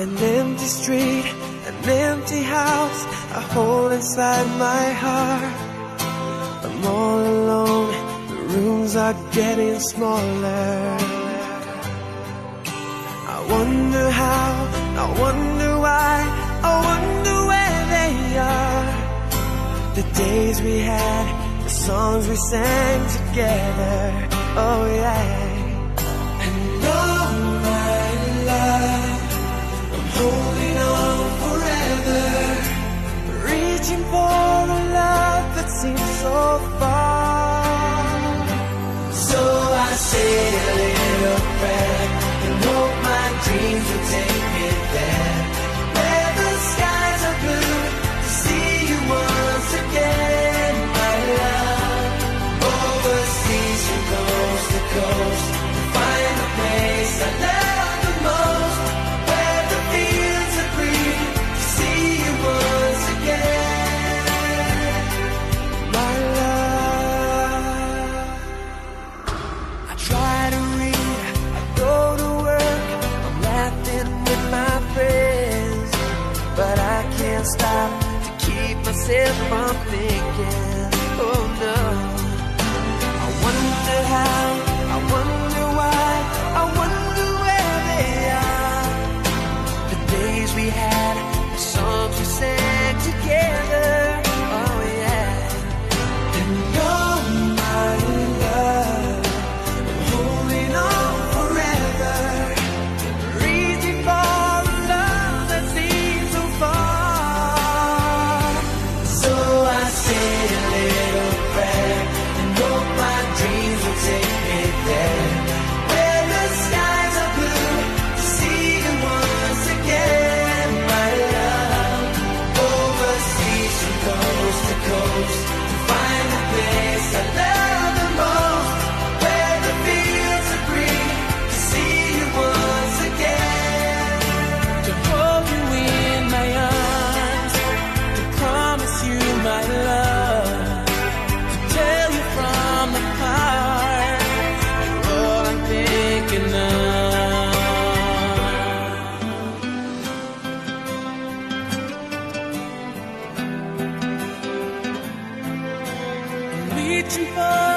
An empty street, an empty house, a hole inside my heart. I'm all alone, the rooms are getting smaller. I wonder how, I wonder why, I wonder where they are. The days we had, the songs we sang together, oh yeah. And oh my love, I'm holding on forever, reaching for a love that seems so far. So I say a little prayer and hope my dreams will take me there, where the skies are blue, to see you once again, my love. Overseas from coast to coast, to find a place I love the most, where the fields are green, to see you once again, my love. I try to read, I go to work, I'm laughing with my friends, but I can't stop to keep myself from thinking, oh no. I wonder how, I wonder why, I wonder where they are. The days we had, the songs we sang together, oh yeah. And oh my love, I'm holding on forever, reaching for a love that seems so far. So I say a little prayer and hope my dreams will take me there, where the skies are blue, to see you once again, my love. Overseas from coast to coast, to find a place I love the most, where the fields are green, to see you once again, to hold you in my arms, to promise you my love, to tell you from the heart, you're all I'm thinking of. Reaching for